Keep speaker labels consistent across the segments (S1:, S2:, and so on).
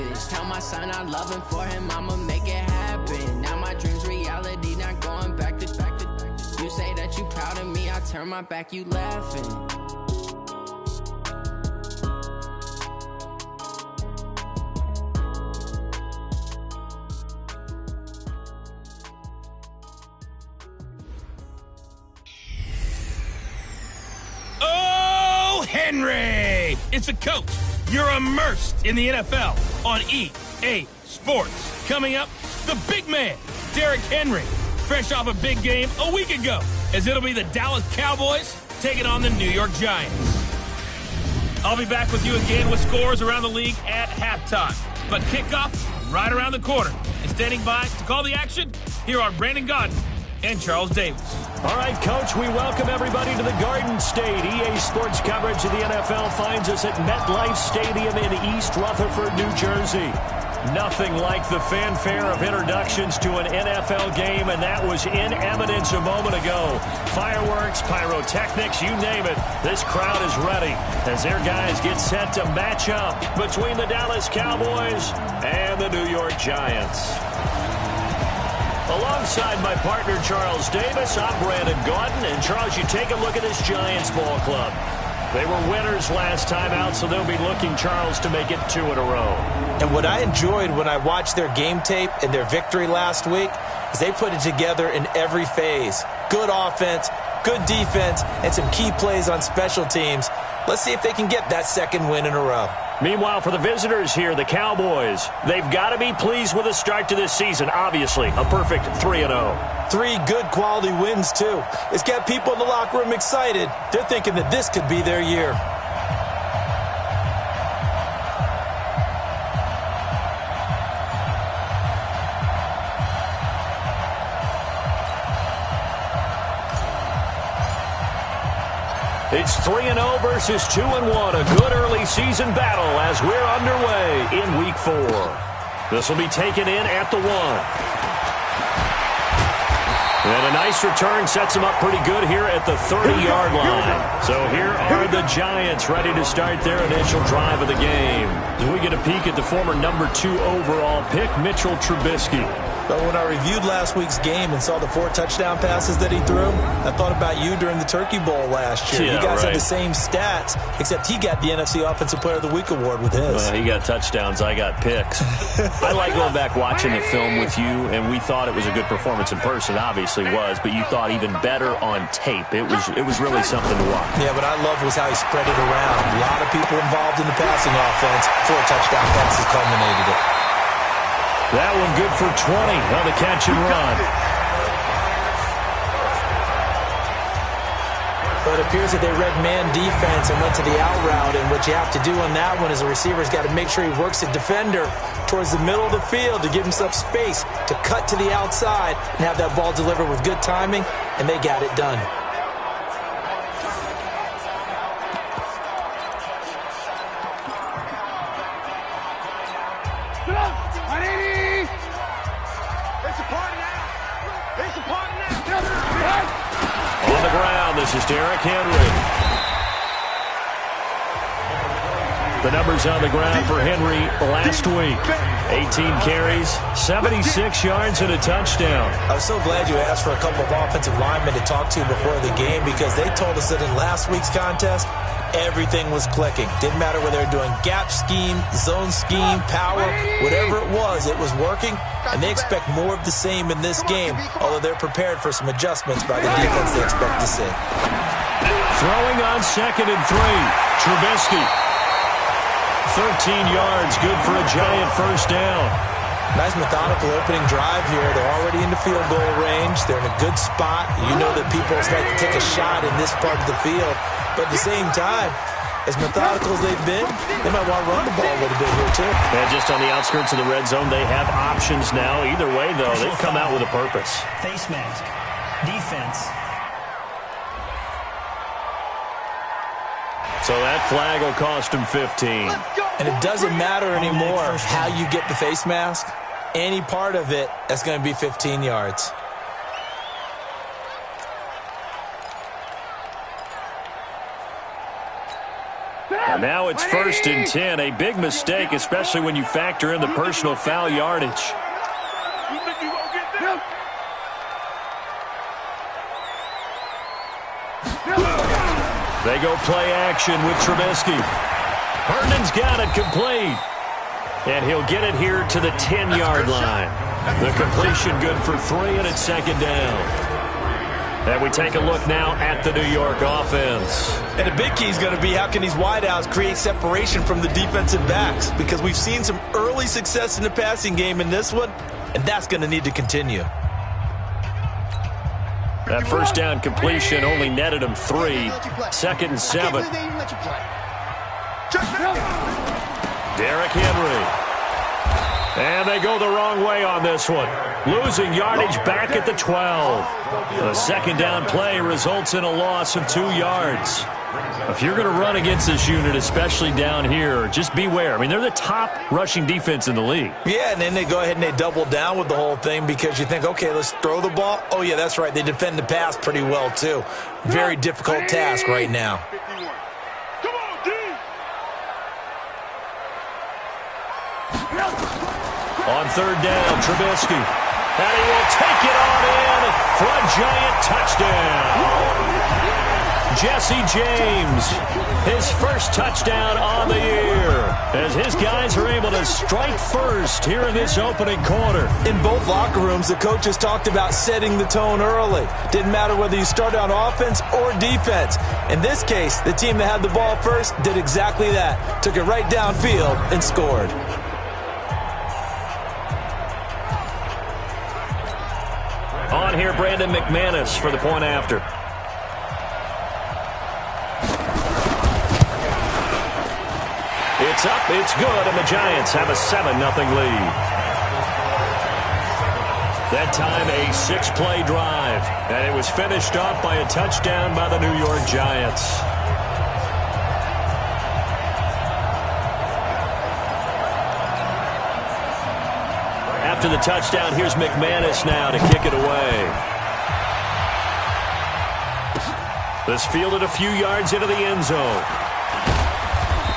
S1: savage. Tell my son I love him, for him I'ma make it happen. Now my dream's reality, not going back to. You say that you proud of me, I turn my back, you laughing.
S2: Oh, Henry! It's a coach. You're immersed in the NFL on EA Sports. Coming up, the big man, Derrick Henry, fresh off a big game a week ago, as it'll be the Dallas Cowboys taking on the New York Giants. I'll be back with you again with scores around the league at halftime. But kickoff right around the corner. And standing by to call the action, here are Brandon Gaudin and Charles Davis.
S3: All right, Coach, we welcome everybody to the Garden State. EA Sports coverage of the NFL finds us at MetLife Stadium in East Rutherford, New Jersey. Nothing like the fanfare of introductions to an NFL game, and that was in evidence a moment ago. Fireworks, pyrotechnics, you name it. This crowd is ready as their guys get set to match up between the Dallas Cowboys and the New York Giants. Alongside my partner, Charles Davis, I'm Brandon Gaudin. And, Charles, you take a look at this Giants ball club. They were winners last time out, so they'll be looking, Charles, to make it 2 in a row.
S4: And what I enjoyed when I watched their game tape and their victory last week is they put it together in every phase. Good offense, good defense, and some key plays on special teams. Let's see if they can get that second win in a row.
S3: Meanwhile, for the visitors here, the Cowboys, they've got to be pleased with the start to this season. Obviously, a perfect 3-0.
S4: 3 good quality wins, too. It's got people in the locker room excited. They're thinking that this could be their year.
S3: It's 3-0 versus 2-1. A good early season battle as we're underway in Week 4. This will be taken in at the 1. And a nice return sets them up pretty good here at the 30-yard line. So here are the Giants ready to start their initial drive of the game. As we get a peek at the former number 2 overall pick, Mitchell Trubisky.
S4: But when I reviewed last week's game and saw the 4 touchdown passes that he threw, I thought about you during the Turkey Bowl last year.
S3: Yeah,
S4: you guys
S3: right.
S4: had the same stats, except he got the NFC Offensive Player of the Week award with his.
S3: He got touchdowns, I got picks. I like going back watching the film with you, and we thought it was a good performance in person, obviously was, but you thought even better on tape. It was really something to watch.
S4: Yeah, what I loved was how he spread it around. A lot of people involved in the passing offense. 4 touchdown passes culminated it.
S3: That one good for 20 on the catch and run.
S4: But it appears that they read man defense and went to the out route, and what you have to do on that one is a receiver's got to make sure he works the defender towards the middle of the field to give himself space to cut to the outside and have that ball delivered with good timing, and they got it done.
S3: On the ground, this is Derrick Henry. The numbers on the ground for Henry last week. 18 carries, 76 yards, and a touchdown.
S4: I was so glad you asked for a couple of offensive linemen to talk to before the game, because they told us that in last week's contest, everything was clicking. Didn't matter whether they were doing gap scheme, zone scheme, power, whatever it was working. And they expect more of the same in this game, although they're prepared for some adjustments by the defense they expect to see.
S3: Throwing on 2nd and 3. Trubisky. 13 yards, good for a Giant first down.
S4: Nice methodical opening drive here. They're already in the field goal range. They're in a good spot. You know that people like to take a shot in this part of the field. But at the same time, as methodical as they've been, they might want to run the ball a little bit here too.
S3: And just on the outskirts of the red zone, they have options now. Either way, though, they've come out with a purpose.
S5: Face mask. Defense.
S3: So that flag will cost him 15.
S4: And it doesn't matter anymore how you get the face mask. Any part of it, that's going to be 15 yards.
S3: And now it's 1st and 10. A big mistake, especially when you factor in the personal foul yardage. They go play action with Trubisky. Herndon's got it complete. And he'll get it here to the 10-yard line. The completion good for 3, and it's 2nd down. And we take a look now at the New York offense.
S4: And the big key is going to be how can these wideouts create separation from the defensive backs? Because we've seen some early success in the passing game in this one, and that's going to need to continue.
S3: That first down completion only netted him 3. 2nd and 7. Derrick Henry. And they go the wrong way on this one. Losing yardage back at the 12. The 2nd down play results in a loss of 2 yards. If you're going to run against this unit, especially down here, just beware. I mean, they're the top rushing defense in the league.
S4: Yeah, and then they go ahead and they double down with the whole thing because you think, okay, let's throw the ball. Oh, yeah, that's right. They defend the pass pretty well, too. Very difficult task right now.
S3: On 3rd down, Trubisky. And he will take it on in for a giant touchdown. Jesse James, his first touchdown on the year, as his guys are able to strike first here in this opening quarter.
S4: In both locker rooms, the coaches talked about setting the tone early. Didn't matter whether you started on offense or defense. In this case, the team that had the ball first did exactly that. Took it right downfield and scored.
S3: On here, Brandon McManus for the point after. It's up, it's good, and the Giants have a 7-0 lead. That time a 6-play drive, and it was finished off by a touchdown by the New York Giants. After the touchdown, here's McManus now to kick it away. This fielded a few yards into the end zone.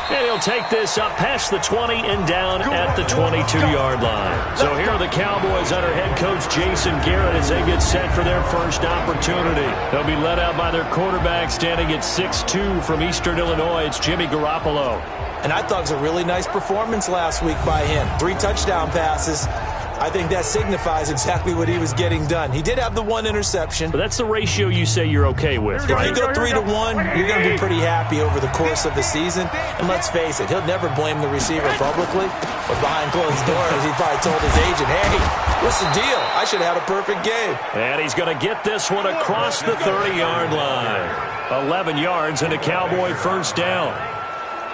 S3: And he'll take this up past the 20 and down at the 22-yard line. So here are the Cowboys under head coach Jason Garrett as they get set for their first opportunity. They'll be led out by their quarterback standing at 6'2" from Eastern Illinois. It's Jimmy Garoppolo.
S4: And I thought it was a really nice performance last week by him. 3 touchdown passes. I think that signifies exactly what he was getting done. He did have the 1 interception.
S3: But that's the ratio you say you're okay with, right?
S4: If you go 3-1, you're going to be pretty happy over the course of the season. And let's face it, he'll never blame the receiver publicly. But behind closed doors, he probably told his agent, hey, what's the deal? I should have had a perfect game.
S3: And he's going to get this one across the 30-yard line. 11 yards and a Cowboy first down.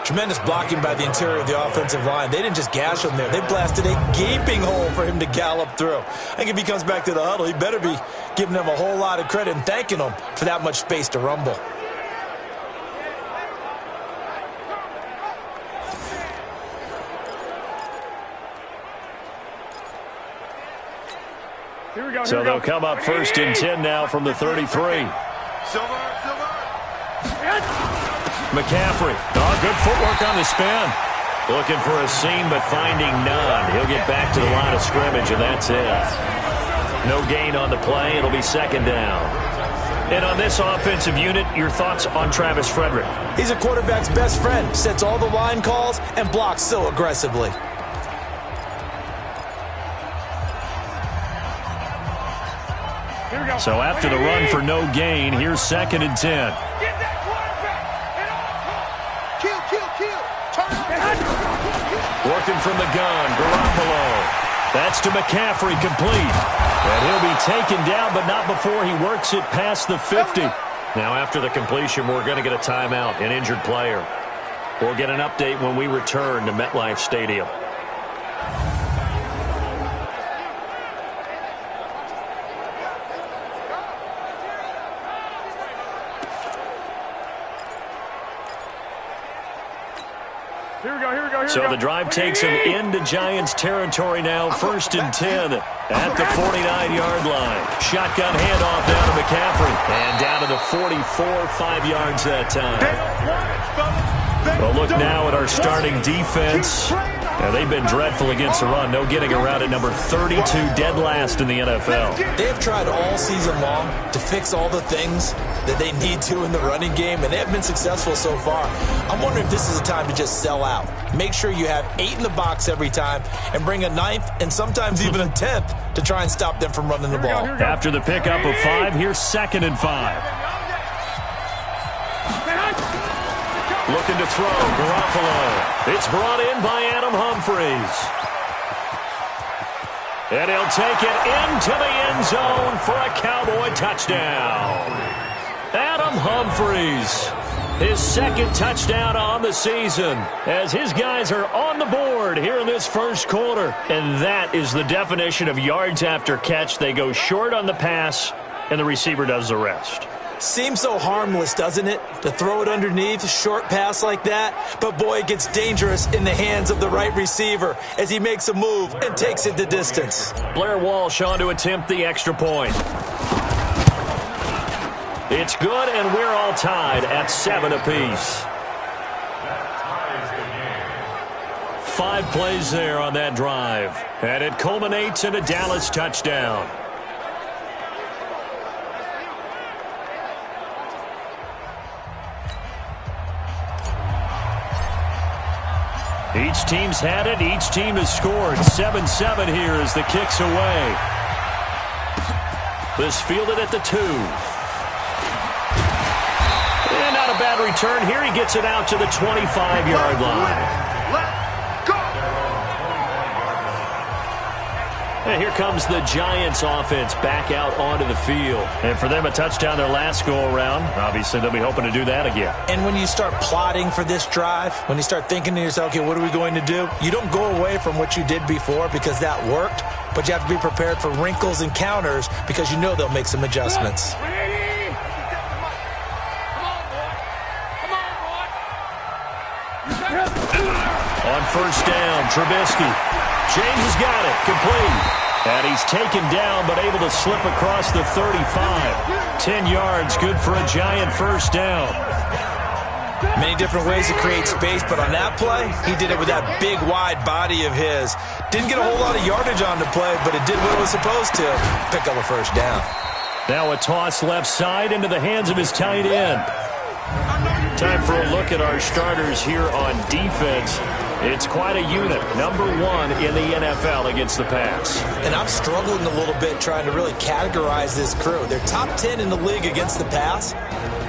S4: Tremendous blocking by the interior of the offensive line. They didn't just gash him there. They blasted a gaping hole for him to gallop through. I think if he comes back to the huddle, he better be giving them a whole lot of credit and thanking them for that much space to rumble.
S3: So they'll come up 1st and 10 now from the 33. McCaffrey. Oh, good footwork on the spin. Looking for a seam, but finding none. He'll get back to the line of scrimmage, and that's it. No gain on the play. It'll be 2nd down. And on this offensive unit, your thoughts on Travis Frederick?
S4: He's a quarterback's best friend. Sets all the line calls and blocks so aggressively.
S3: So after the run for no gain, here's 2nd and 10. Working from the gun, Garoppolo. That's to McCaffrey, complete. And he'll be taken down, but not before he works it past the 50. Now after the completion, we're going to get a timeout, an injured player. We'll get an update when we return to MetLife Stadium. So the drive takes him into Giants territory now, 1st and 10 at the 49-yard line. Shotgun handoff down to McCaffrey. And down to the 44, 5 yards that time. Well, look now at our starting defense. Yeah, they've been dreadful against the run. No getting around at number 32, dead last in the NFL.
S4: They have tried all season long to fix all the things that they need to in the running game, and they have been successful so far. I'm wondering if this is a time to just sell out. Make sure you have 8 in the box every time and bring a 9th and sometimes even a 10th to try and stop them from running the ball.
S3: After the pickup of 5, here's 2nd and 5. Looking to throw, Garoppolo. It's brought in by Adam Humphries. And he'll take it into the end zone for a Cowboy touchdown. Adam Humphries, his 2nd touchdown on the season, as his guys are on the board here in this first quarter. And that is the definition of yards after catch. They go short on the pass, and the receiver does the rest.
S4: Seems so harmless, doesn't it, to throw it underneath, a short pass like that? But, boy, it gets dangerous in the hands of the right receiver as he makes a move and takes it the distance.
S3: Blair Walsh on to attempt the extra point. It's good, and we're all tied at 7 apiece. 5 plays there on that drive, and it culminates in a Dallas touchdown. Each team's had it. Each team has scored. 7-7 here as the kick's away. This fielded at the 2. And not a bad return here. He gets it out to the 25-yard line. And here comes the Giants offense back out onto the field. And for them, a touchdown their last go-around. Obviously, they'll be hoping to do that again.
S4: And when you start plotting for this drive, when you start thinking to yourself, okay, what are we going to do? You don't go away from what you did before because that worked, but you have to be prepared for wrinkles and counters because you know they'll make some adjustments.
S3: On first down, Trubisky. James has got it, complete. And he's taken down, but able to slip across the 35. 10 yards, good for a Giant first down.
S4: Many different ways to create space, but on that play, he did it with that big, wide body of his. Didn't get a whole lot of yardage on the play, but it did what it was supposed to. Pick up a first down.
S3: Now a toss left side into the hands of his tight end. Time for a look at our starters here on defense. It's quite a unit. Number 1 in the NFL against the pass.
S4: And I'm struggling a little bit trying to really categorize this crew. They're top 10 in the league against the pass,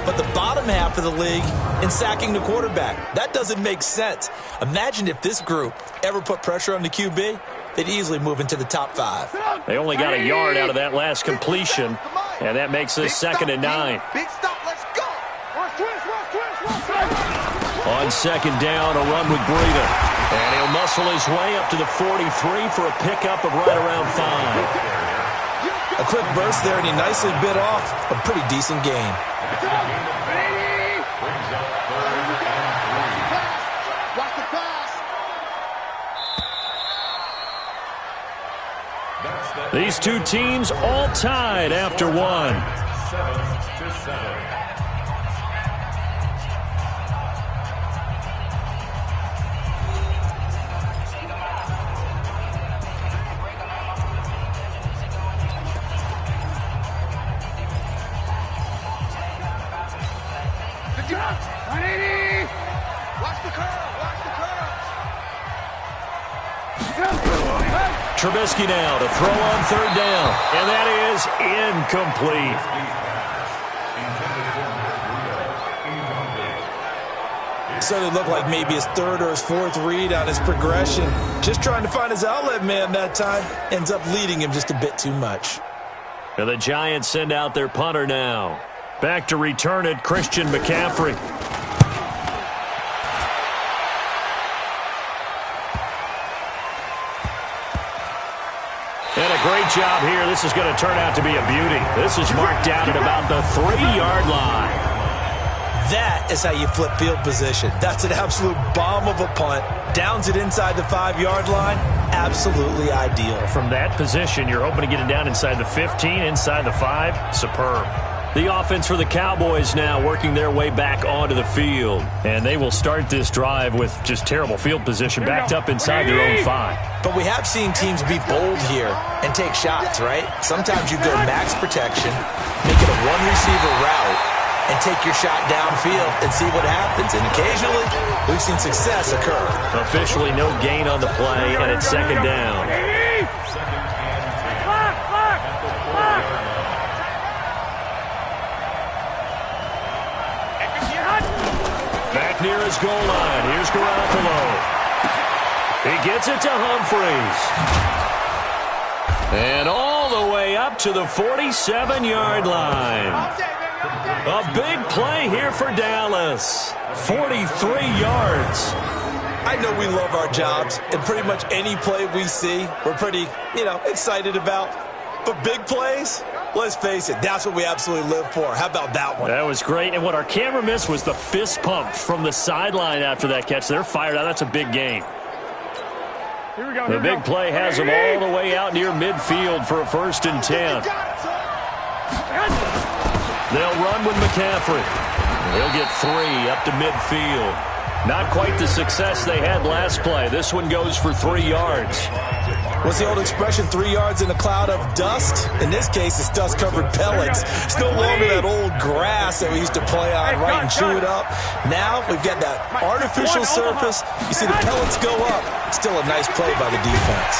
S4: but the bottom half of the league in sacking the quarterback. That doesn't make sense. Imagine if this group ever put pressure on the QB, they'd easily move into the top 5.
S3: They only got a yard out of that last completion, and that makes this 2nd and 9.
S6: Big stop, let's go.
S3: On 2nd down, a run with Breida. And he'll muscle his way up to the 43 for a pickup of right around 5.
S4: A quick burst there, and he nicely bit off a pretty decent gain.
S3: These two teams all tied after 1.
S6: 7-7.
S3: Trubisky now to throw on 3rd down. And that is incomplete.
S4: So it looked like maybe his 3rd or his 4th read on his progression. Just trying to find his outlet man that time. Ends up leading him just a bit too much.
S3: And the Giants send out their punter now. Back to return it, Christian McCaffrey. And a great job here. This is going to turn out to be a beauty. This is marked down at about the 3-yard line.
S4: That is how you flip field position. That's an absolute bomb of a punt. Downs it inside the 5-yard line. Absolutely ideal.
S3: From that position, you're hoping to get it down inside the 15, inside the 5. Superb. The offense for the Cowboys now working their way back onto the field. And they will start this drive with just terrible field position, backed up inside their own 5.
S4: But we have seen teams be bold here and take shots, right? Sometimes you go max protection, make it a one-receiver route, and take your shot downfield and see what happens. And occasionally, we've seen success occur.
S3: Officially no gain on the play, and it's second down. Back near his goal line. Here's Garoppolo. He gets it to Humphries. And all the way up to the 47-yard line. A big play here for Dallas. 43 yards.
S4: I know we love our jobs, and pretty much any play we see, we're pretty, excited about. But big plays, let's face it, that's what we absolutely live for. How about that one?
S3: That was great. And what our camera missed was the fist pump from the sideline after that catch. They're fired out. That's a big gain. The big play has them all the way out near midfield for a 1st and 10. They'll run with McCaffrey. They'll get 3 up to midfield. Not quite the success they had last play. This one goes for 3 yards.
S4: What's the old expression, 3 yards in a cloud of dust? In this case, it's dust-covered pellets. It's no longer that old grass that we used to play on, right, and chew it up. Now we've got that artificial surface. You see the pellets go up. Still a nice play by the defense.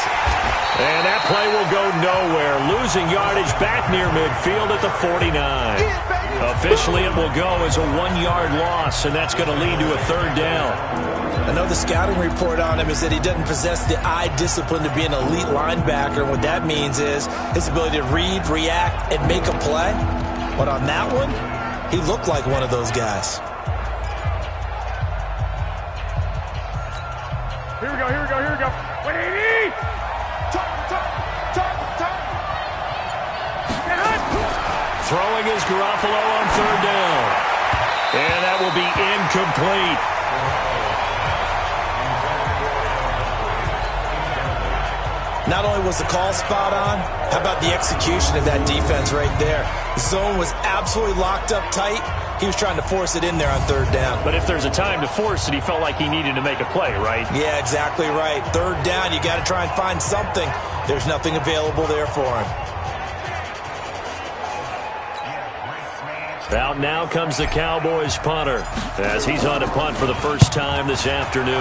S3: And that play will go nowhere. Losing yardage back near midfield at the 49. Officially, it will go as a 1-yard loss, and that's going to lead to a 3rd down.
S4: I know the scouting report on him is that he doesn't possess the eye discipline to be an elite linebacker. What that means is his ability to read, react, and make a play. But on that one, he looked like one of those guys.
S6: Here we go. 180!
S3: Throwing is Garoppolo on 3rd down. And that will be incomplete.
S4: Not only was the call spot on, how about the execution of that defense right there? The zone was absolutely locked up tight. He was trying to force it in there on 3rd down.
S3: But if there's a time to force it, he felt like he needed to make a play, right?
S4: Yeah, exactly right. 3rd down, you got to try and find something. There's nothing available there for him.
S3: Out now comes the Cowboys punter as he's on to punt for the first time this afternoon.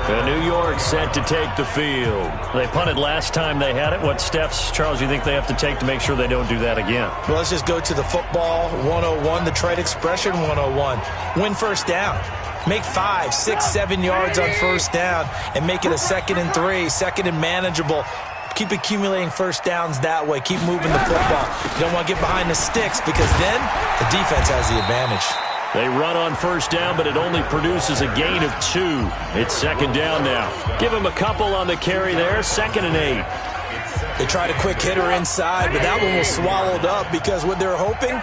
S3: And New York set to take the field. They punted last time they had it. What steps, Charles, do you think they have to take to make sure they don't do that again?
S4: Well, let's just go to the football 101, the trade expression 101. Win 1st down. Make 5, 6, 7 yards on 1st down and make it a 2nd and 3, 2nd and manageable. Keep accumulating 1st downs that way. Keep moving the football. You don't want to get behind the sticks because then the defense has the advantage.
S3: They run on 1st down, but it only produces a gain of 2. It's 2nd down now. Give him a couple on the carry there, 2nd and 8.
S4: They tried a quick hitter inside, but that one was swallowed up because what they're hoping,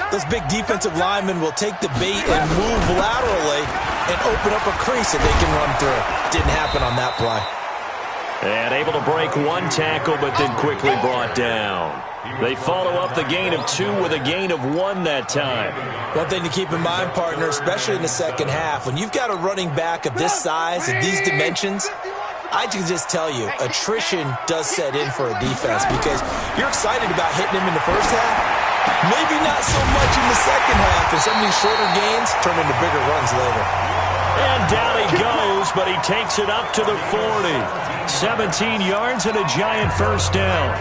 S4: those big defensive linemen will take the bait and move laterally and open up a crease that they can run through. Didn't happen on that play.
S3: And able to break 1 tackle, but then quickly brought down. They follow up the gain of 2 with a gain of 1 that time.
S4: One thing to keep in mind, partner, especially in the second half, when you've got a running back of this size and these dimensions, I can just tell you, attrition does set in for a defense because you're excited about hitting him in the first half. Maybe not so much in the second half, and some of these shorter gains turn into bigger runs later.
S3: And down he goes, but he takes it up to the 40. 17 yards and a giant 1st down.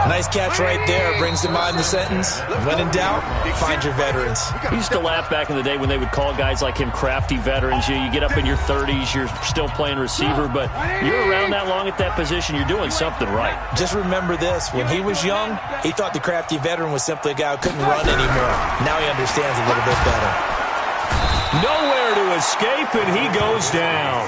S4: Nice catch right there. Brings to mind the sentence, when in doubt, find your veterans.
S3: I used to laugh back in the day when they would call guys like him crafty veterans. You get up in your 30s, you're still playing receiver, but you're around that long at that position, you're doing something right.
S4: Just remember this. When he was young, he thought the crafty veteran was simply a guy who couldn't run anymore. Now he understands a little bit better.
S3: Nowhere to escape, and he goes down.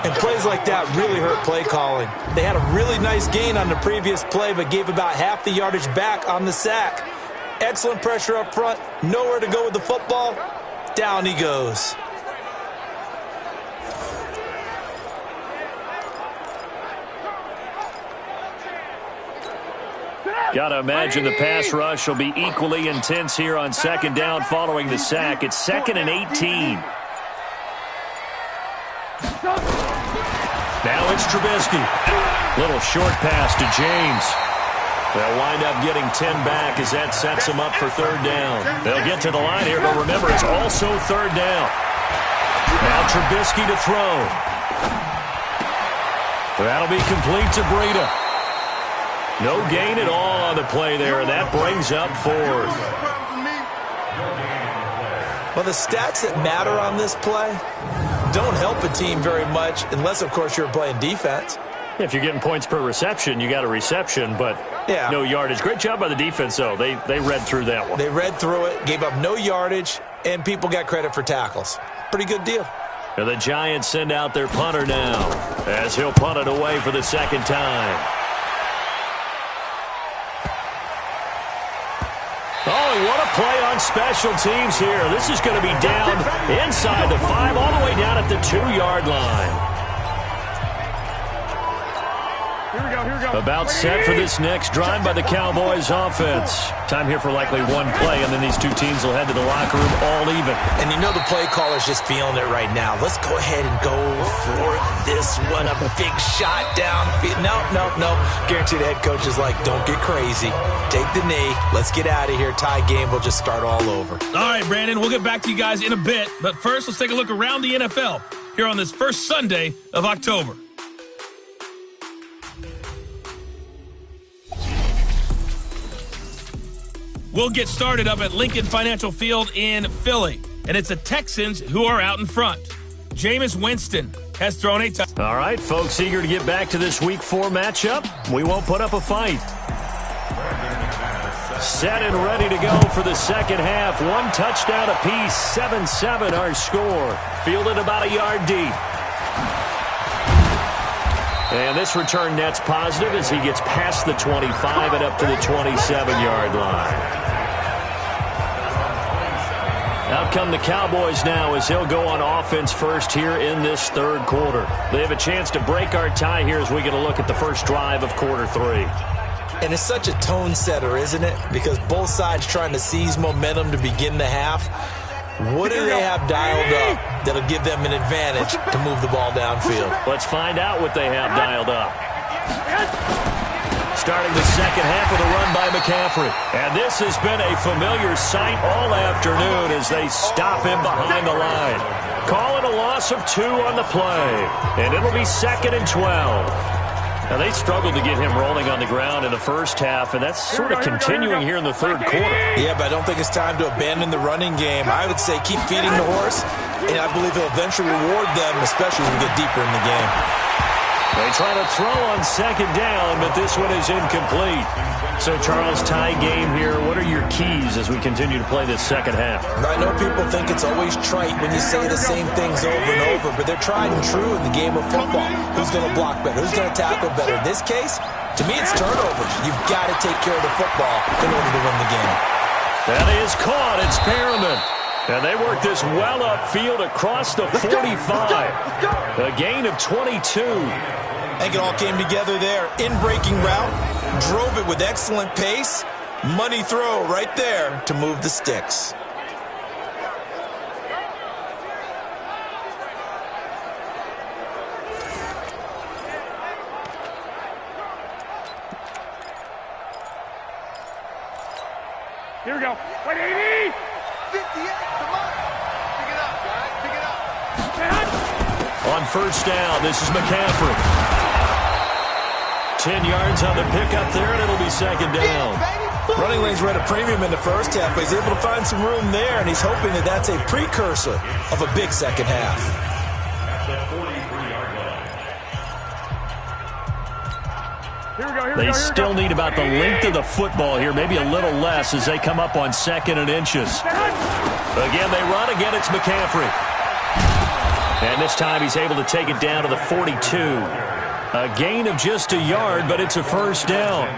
S4: And plays like that really hurt play calling. They had a really nice gain on the previous play, but gave about half the yardage back on the sack. Excellent pressure up front, nowhere to go with the football. Down he goes.
S3: Got to imagine the pass rush will be equally intense here on second down following the sack. It's 2nd and 18. Now it's Trubisky. Little short pass to James. They'll wind up getting 10 back as that sets them up for third down. They'll get to the line here, but remember, it's also third down. Now Trubisky to throw. That'll be complete to Breida. No gain at all on the play there, and that brings up 4th.
S4: Well, the stats that matter on this play don't help a team very much unless, of course, you're playing defense.
S3: If you're getting points per reception, you got a reception, but no yardage. Great job by the defense, though. They read through that one.
S4: They read through it, gave up no yardage, and people got credit for tackles. Pretty good deal.
S3: And the Giants send out their punter now as he'll punt it away for the second time. Oh, what a play on special teams here. This is going to be down inside the 5, all the way down at the 2-yard line. About set for this next drive by the Cowboys offense. Time here for likely one play, and then these two teams will head to the locker room all even.
S4: And you know the play caller's just feeling it right now. Let's go ahead and go for this one. A big shot downfield. No. Guaranteed the head coach is like, don't get crazy. Take the knee. Let's get out of here. Tie game. We'll just start all over.
S2: All right, Brandon, we'll get back to you guys in a bit. But first, let's take a look around the NFL here on this first Sunday of October. We'll get started up at Lincoln Financial Field in Philly. And it's the Texans who are out in front. Jameis Winston has thrown a touchdown.
S3: All right, folks, eager to get back to this Week 4 matchup. We won't put up a fight. Set and ready to go for the second half. One touchdown apiece, 7-7 our score. Fielded about a yard deep. And this return net's positive as he gets past the 25 and up to the 27-yard line. Out come the Cowboys now as they'll go on offense first here in this third quarter. They have a chance to break our tie here as we get a look at the first drive of quarter 3.
S4: And it's such a tone setter, isn't it? Because both sides trying to seize momentum to begin the half. What do they have dialed up that'll give them an advantage to move the ball downfield?
S3: Let's find out what they have dialed up. Starting the second half with a run by McCaffrey. And this has been a familiar sight all afternoon as they stop him behind the line. Call it a loss of 2 on the play. And it'll be 2nd and 12. Now, they struggled to get him rolling on the ground in the first half, and that's sort of continuing here in the third quarter.
S4: Yeah, but I don't think it's time to abandon the running game. I would say keep feeding the horse, and I believe he'll eventually reward them, especially as we get deeper in the game.
S3: They try to throw on second down, but this one is incomplete. So, Charles, tie game here. What are your keys as we continue to play this second half?
S4: I know people think it's always trite when you say the same things over and over, but they're tried and true in the game of football. Who's going to block better? Who's going to tackle better? In this case, to me, it's turnovers. You've got to take care of the football in order to win the game.
S3: That is caught. It's Perriman. And they work this well upfield across the 45. A gain of 22.
S4: I think it all came together there. In-breaking route, drove it with excellent pace. Money throw right there to move the sticks.
S6: Here we go. 180!
S7: 58, come on. Pick it up, guys. Pick it up.
S3: On first down, this is McCaffrey. 10 yards on the pickup there, and it'll be second down.
S4: Running lanes were at a premium in the first half, but he's able to find some room there, and he's hoping that that's a precursor of a big second half.
S3: They still need about the length of the football here, maybe a little less as they come up on 2nd and inches. Again, they run. Again, it's McCaffrey. And this time he's able to take it down to the 42. A gain of just a yard, but it's a first down.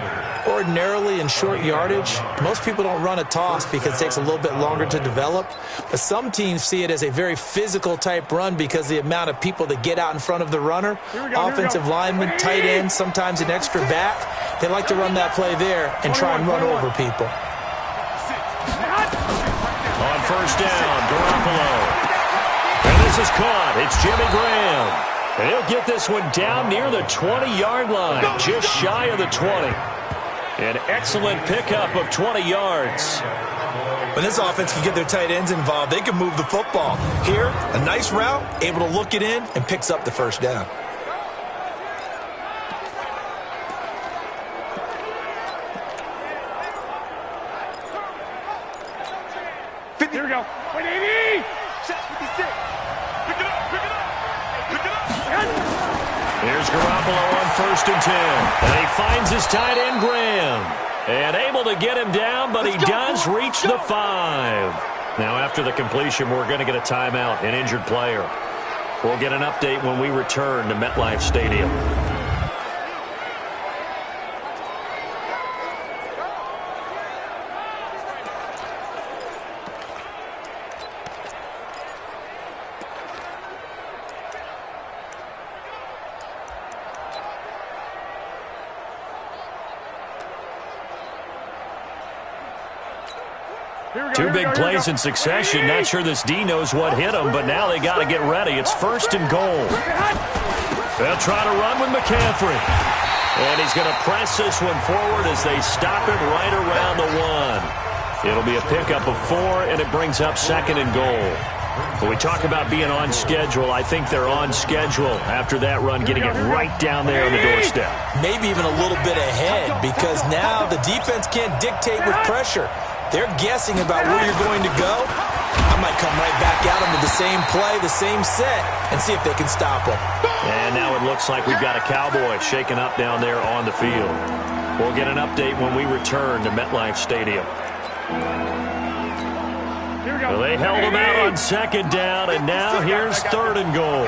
S4: Ordinarily in short yardage, most people don't run a toss because it takes a little bit longer to develop. But some teams see it as a very physical type run because of the amount of people that get out in front of the runner. Offensive linemen, tight ends, sometimes an extra back. They like to run that play there and try and run over people.
S3: On first down, Garoppolo. And this is caught. It's Jimmy Graham. And he'll get this one down near the 20-yard line, just shy of the 20. An excellent pickup of 20 yards.
S4: When this offense can get their tight ends involved, they can move the football. Here, a nice route, able to look it in, and picks up the first down.
S6: Here we go. 180!
S7: Set 56. Pick it up, pick it up. Pick it up.
S3: Here's Garoppolo on 1st and 10. And he finds his tight end, Graham. And able to get him down, but he does reach the 5. Now after the completion, we're going to get a timeout, an injured player. We'll get an update when we return to MetLife Stadium. Two big plays in succession. Not sure this D knows what hit him, but now they got to get ready. It's 1st and goal. They'll try to run with McCaffrey. And he's going to press this one forward as they stop him right around the 1. It'll be a pickup of 4, and it brings up 2nd and goal. When we talk about being on schedule, I think they're on schedule after that run, getting it right down there on the doorstep.
S4: Maybe even a little bit ahead because now the defense can't dictate with pressure. They're guessing about where you're going to go. I might come right back at them with the same play, the same set, and see if they can stop them.
S3: And now it looks like we've got a Cowboy shaking up down there on the field. We'll get an update when we return to MetLife Stadium. Well, they held him out on 2nd down, and now here's 3rd and goal.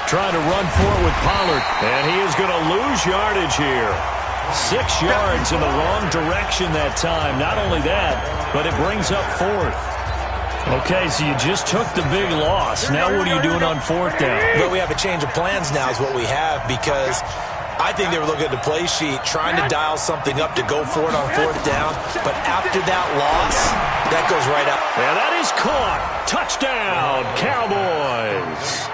S3: Trying to run for it with Pollard, and he is going to lose yardage here. 6 yards in the wrong direction that time. Not only that, but it brings up 4th. Okay, so you just took the big loss. Now what are you doing on 4th down?
S4: But we have a change of plans now is what we have because I think they were looking at the play sheet, trying to dial something up to go for it on 4th down. But after that loss, that goes right out.
S3: And that is caught. Touchdown, Cowboys.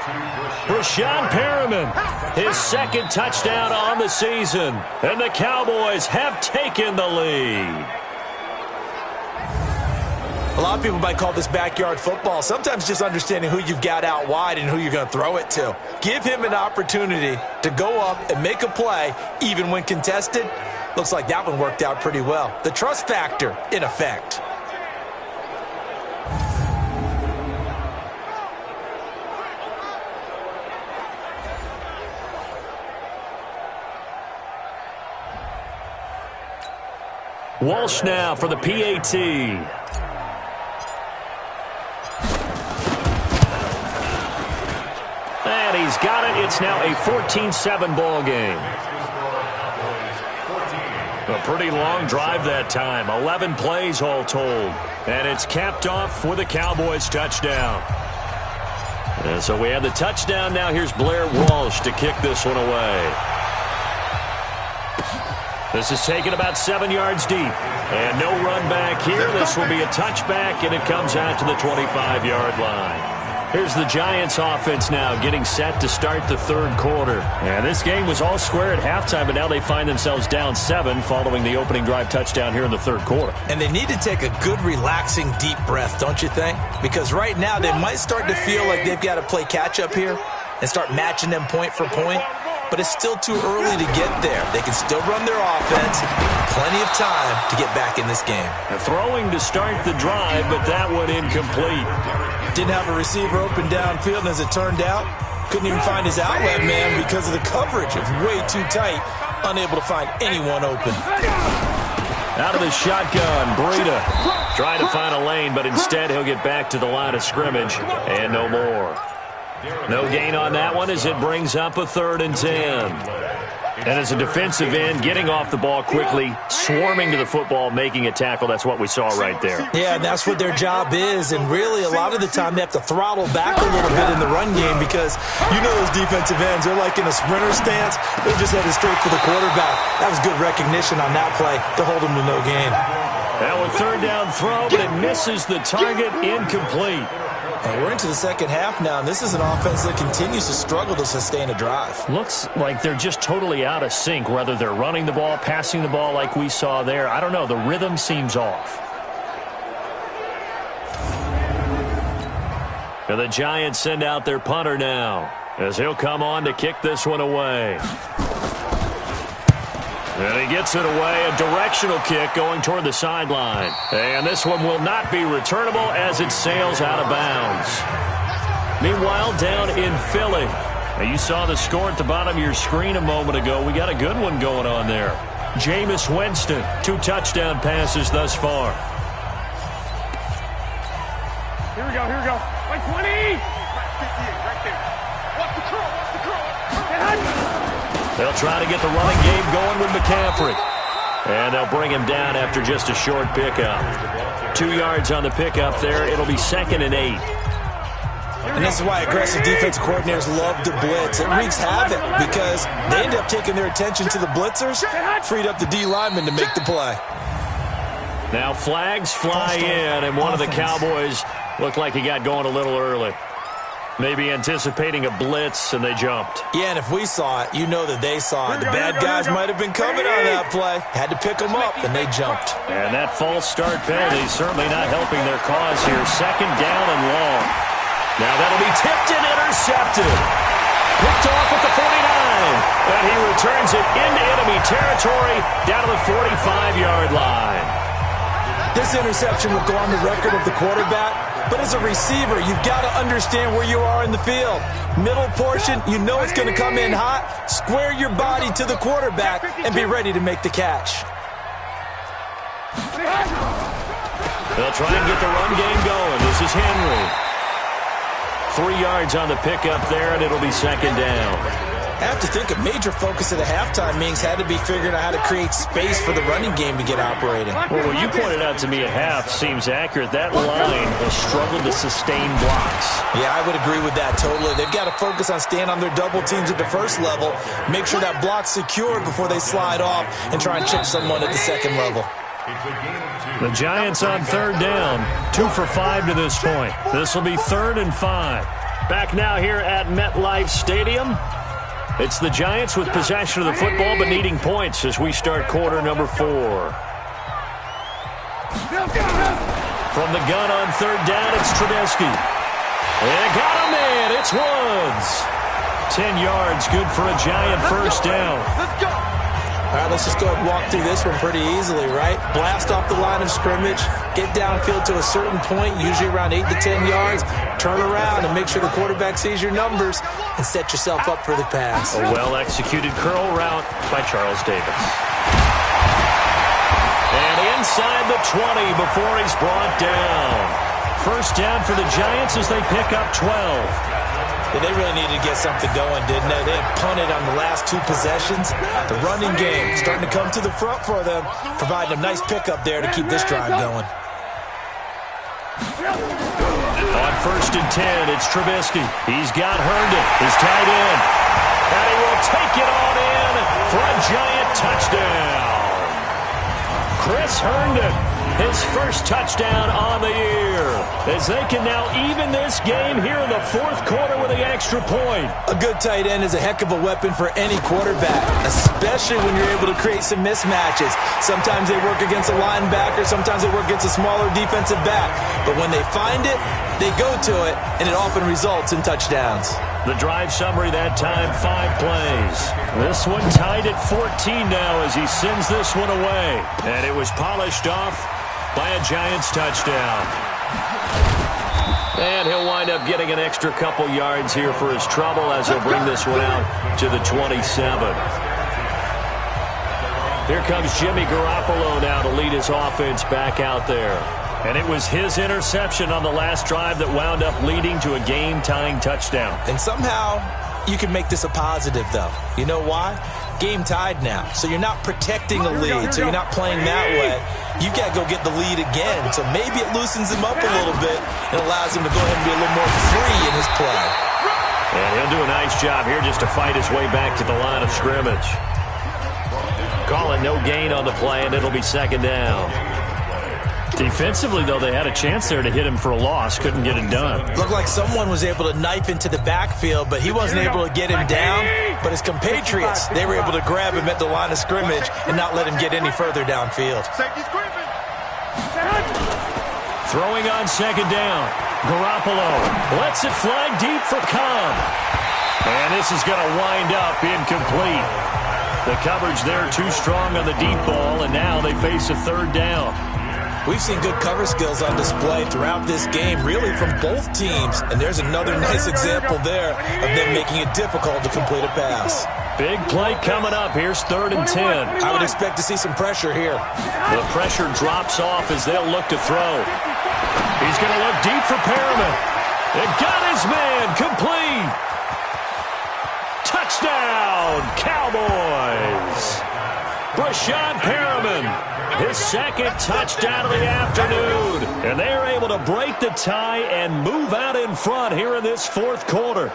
S3: Rashawn Perriman, his 2nd touchdown on the season. And the Cowboys have taken the lead.
S4: A lot of people might call this backyard football. Sometimes just understanding who you've got out wide and who you're going to throw it to. Give him an opportunity to go up and make a play, even when contested. Looks like that one worked out pretty well. The trust factor in effect.
S3: Walsh now for the PAT. And he's got it. It's now a 14-7 ball game. A pretty long drive that time. 11 plays all told. And it's capped off with a Cowboys touchdown. And so we have the touchdown. Now here's Blair Walsh to kick this one away. This is taken about 7 yards deep. And no run back here. This will be a touchback, and it comes out to the 25-yard line. Here's the Giants offense now getting set to start the 3rd quarter. And this game was all square at halftime, but now they find themselves down 7 following the opening drive touchdown here in the 3rd quarter.
S4: And they need to take a good, relaxing, deep breath, don't you think? Because right now they might start to feel like they've got to play catch-up here and start matching them point for point. But it's still too early to get there. They can still run their offense. Plenty of time to get back in this game.
S3: Throwing to start the drive, but that one incomplete.
S4: Didn't have a receiver open downfield, and as it turned out, couldn't even find his outlet man because of the coverage. It was way too tight, unable to find anyone open.
S3: Out of the shotgun, Breida trying to find a lane, but instead he'll get back to the line of scrimmage, and no more. No gain on that one as it brings up a 3rd and 10. And as a defensive end, getting off the ball quickly, swarming to the football, making a tackle, that's what we saw right there.
S4: Yeah, and that's what their job is. And really, a lot of the time, they have to throttle back a little bit in the run game because you know those defensive ends, they're like in a sprinter stance. They're just headed straight for the quarterback. That was good recognition on that play to hold them to no gain.
S3: Now a third down throw, but it misses the target, incomplete.
S4: And we're into the second half now, and this is an offense that continues to struggle to sustain a drive.
S3: Looks like they're just totally out of sync, whether they're running the ball, passing the ball like we saw there. I don't know. The rhythm seems off. And the Giants send out their punter now, as he'll come on to kick this one away. And he gets it away, a directional kick going toward the sideline. And this one will not be returnable as it sails out of bounds. Meanwhile, down in Philly, now you saw the score at the bottom of your screen a moment ago. We got a good one going on there. Jameis Winston, 2 touchdown passes thus far.
S6: Here we go, here we go. 120! Right there. Watch the curl, watch the curl.
S3: They'll try to get the running game going with McCaffrey. And they'll bring him down after just a short pickup. 2 yards on the pickup there. It'll be 2nd and 8.
S4: And this is why aggressive defensive coordinators love to blitz. It wreaks havoc because they end up taking their attention to the blitzers, freed up the D linemen to make the play.
S3: Now flags fly in, and one of the Cowboys looked like he got going a little early. Maybe anticipating a blitz, and they jumped.
S4: Yeah, and if we saw it, you know that they saw it. The bad guys might have been coming on that play. Had to pick them up, and they jumped.
S3: And that false start penalty certainly not helping their cause here. 2nd down and long. Now that'll be tipped and intercepted. Picked off at the 49. And he returns it into enemy territory down to the 45-yard line.
S4: This interception will go on the record of the quarterback, but as a receiver, you've got to understand where you are in the field. Middle portion, you know it's going to come in hot. Square your body to the quarterback and be ready to make the catch.
S3: They'll try and get the run game going. This is Henry. 3 yards on the pickup there, and it'll be 2nd down.
S4: I have to think a major focus of the halftime meetings had to be figuring out how to create space for the running game to get operating.
S3: Well, what you pointed out to me at half seems accurate. That line has struggled to sustain blocks.
S4: Yeah, I would agree with that totally. They've got to focus on staying on their double teams at the first level, make sure that block's secured before they slide off and try and chip someone at the second level.
S3: The Giants on 3rd down, 2 for 5 to this point. This will be 3rd and 5. Back now here at MetLife Stadium. It's the Giants with possession of the football but needing points as we start quarter number 4. From the gun on 3rd down, it's Trubisky. And got him in. It's Woods. 10 yards, good for a Giant first down.
S4: Let's go. All right, let's just go ahead and walk through this one pretty easily, right? Blast off the line of scrimmage, get downfield to a certain point, usually around 8 to 10 yards, turn around and make sure the quarterback sees your numbers and set yourself up for the pass.
S3: A well-executed curl route by Charles Davis. And inside the 20 before he's brought down. First down for the Giants as they pick up 12.
S4: They really needed to get something going, didn't they? They had punted on the last 2 possessions. The running game starting to come to the front for them, providing a nice pickup there to keep this drive going.
S3: On 1st and 10, it's Trubisky. He's got Herndon, his tight end. And he will take it on in for a Giant touchdown. Chris Herndon, his first touchdown on the year, as they can now even this game here in the 4th quarter with the extra point.
S4: A good tight end is a heck of a weapon for any quarterback, especially when you're able to create some mismatches. Sometimes they work against a linebacker, sometimes they work against a smaller defensive back. But when they find it, they go to it, and it often results in touchdowns.
S3: The drive summary that time, 5 plays. This one tied at 14 now as he sends this one away. And it was polished off by a Giants touchdown. And he'll wind up getting an extra couple yards here for his trouble as he'll bring this one out to the 27. Here comes Jimmy Garoppolo now to lead his offense back out there. And it was his interception on the last drive that wound up leading to a game-tying touchdown.
S4: And somehow, You can make this a positive, though. You know why? Game tied now, so you're not protecting a lead, so you're not playing that way. You got to go get the lead again, so maybe it loosens him up a little bit and allows him to go ahead and be a little more free in his play.
S3: And he'll do a nice job here just to fight his way back to the line of scrimmage. Calling no gain on the play, and it'll be second down. Defensively, though, they had a chance there to hit him for a loss. Couldn't get it done.
S4: Looked like someone was able to knife into the backfield, but he wasn't able to get him down. But his compatriots, they were able to grab him at the line of scrimmage and not let him get any further downfield.
S3: Throwing on second down. Garoppolo lets it fly deep for Cobb. And this is going to wind up incomplete. The coverage there too strong on the deep ball, and now they face a third down.
S4: We've seen good cover skills on display throughout this game, really from both teams. And there's another nice example there of them making it difficult to complete a pass.
S3: Big play coming up. Here's 3rd and 10.
S4: I would expect to see some pressure here.
S3: The pressure drops off as they'll look to throw. He's going to look deep for Perriman. It got his man complete. Touchdown, Cowboys. Brashad Perriman. His second touchdown of the afternoon. And they're able to break the tie and move out in front here in this 4th quarter.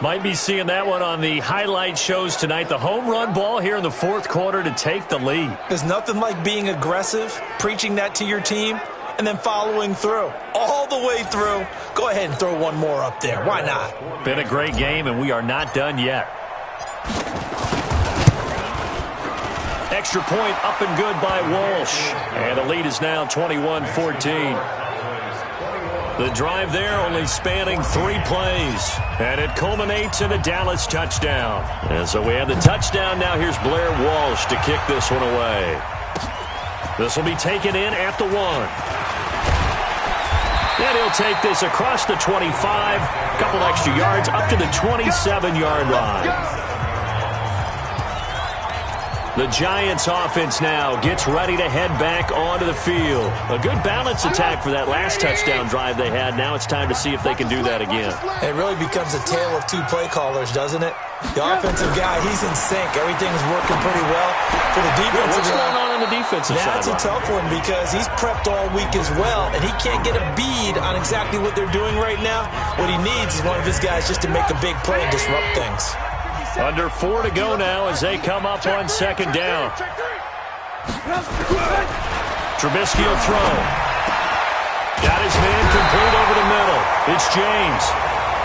S3: Might be seeing that one on the highlight shows tonight. The home run ball here in the 4th quarter to take the lead.
S4: There's nothing like being aggressive, preaching that to your team, and then following through. All the way through. Go ahead and throw one more up there. Why not?
S3: Been a great game, and we are not done yet. Extra point up and good by Walsh. And the lead is now 21-14. The drive there only spanning 3 plays. And it culminates in a Dallas touchdown. And so we have the touchdown. Now here's Blair Walsh to kick this one away. This will be taken in at the 1. And he'll take this across the 25. A couple extra yards up to the 27-yard line. The Giants offense now gets ready to head back onto the field. A good balance attack for that last touchdown drive they had. Now it's time to see if they can do that again.
S4: It really becomes a tale of 2 play callers, doesn't it? The offensive guy, he's in sync. Everything's working pretty well. For the defensive
S3: What's
S4: guy,
S3: going on the defensive side?
S4: That's a tough one because he's prepped all week as well, and he can't get a bead on exactly what they're doing right now. What he needs is one of his guys just to make a big play and disrupt things.
S3: Under 4 to go now as they come up on second down. Trubisky will throw. Got his man complete over the middle. It's James.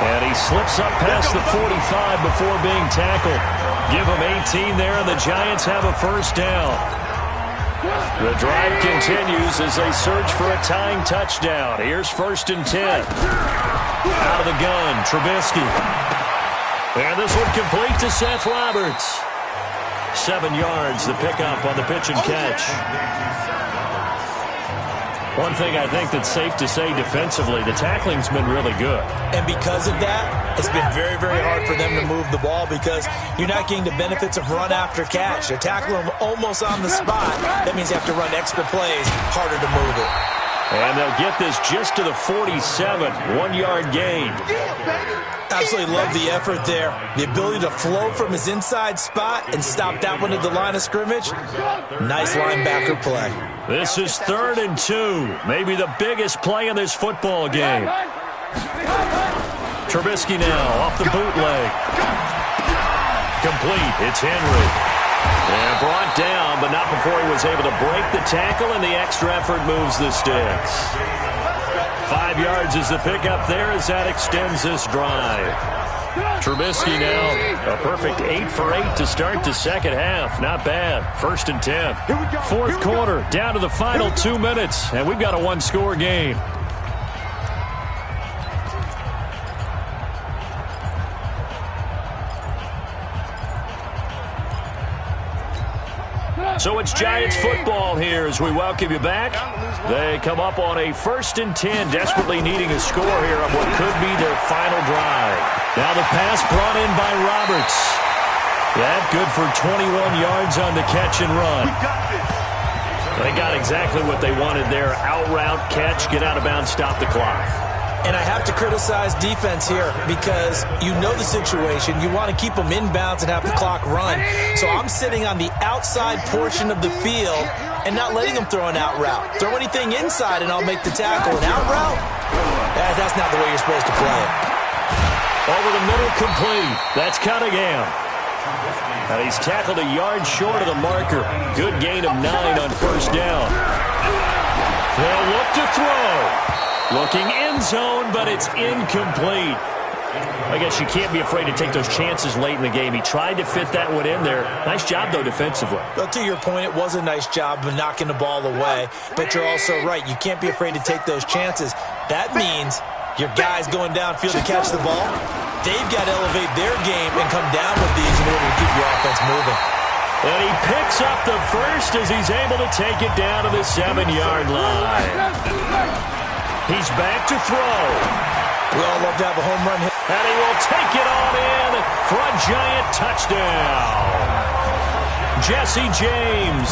S3: And he slips up past the 45 before being tackled. Give him 18 there, and the Giants have a first down. The drive continues as they search for a tying touchdown. Here's 1st and 10. Out of the gun, Trubisky. And this one complete to Seth Roberts. 7 yards, the pickup on the pitch and catch. One thing I think that's safe to say defensively, the tackling's been really good.
S4: And because of that, it's been very, very hard for them to move the ball because you're not getting the benefits of run after catch. They're tackling them almost on the spot. That means you have to run extra plays, harder to move it.
S3: And they'll get this just to the 47, 1-yard gain.
S4: Absolutely love the effort there. The ability to flow from his inside spot and stop that one at the line of scrimmage. Nice linebacker play.
S3: This is 3rd and 2. Maybe the biggest play in this football game. Trubisky now off the bootleg. Complete. It's Henry. And brought down, but not before he was able to break the tackle, and the extra effort moves the sticks. 5 yards is the pickup there as that extends this drive. Trubisky now a perfect 8 for 8 to start the second half. Not bad. 1st and 10. 4th quarter, down to the final 2 minutes, and we've got a 1-score game. So it's Giants football here as we welcome you back. They come up on a 1st and 10, desperately needing a score here on what could be their final drive. Now the pass brought in by Roberts. That good for 21 yards on the catch and run. They got exactly what they wanted there. Out route, catch, get out of bounds, stop the clock.
S4: And I have to criticize defense here because you know the situation. You want to keep them inbounds and have the clock run. So I'm sitting on the outside portion of the field and not letting them throw an out route. Throw anything inside and I'll make the tackle. An out route? That's not the way you're supposed to play it.
S3: Over the middle, complete. That's Cunningham. And he's tackled a yard short of the marker. Good gain of 9 on first down. They'll look to throw. Looking end zone, but it's incomplete. I guess you can't be afraid to take those chances late in the game. He tried to fit that one in there. Nice job, though, defensively.
S4: Well, to your point, it was a nice job of knocking the ball away. But you're also right. You can't be afraid to take those chances. That means your guys going downfield to catch the ball, they've got to elevate their game and come down with these in order to keep your offense moving.
S3: And he picks up the first as he's able to take it down to the 7-yard line. He's back to throw.
S4: We all love to have a home run hit.
S3: And he will take it on in for a giant touchdown. Jesse James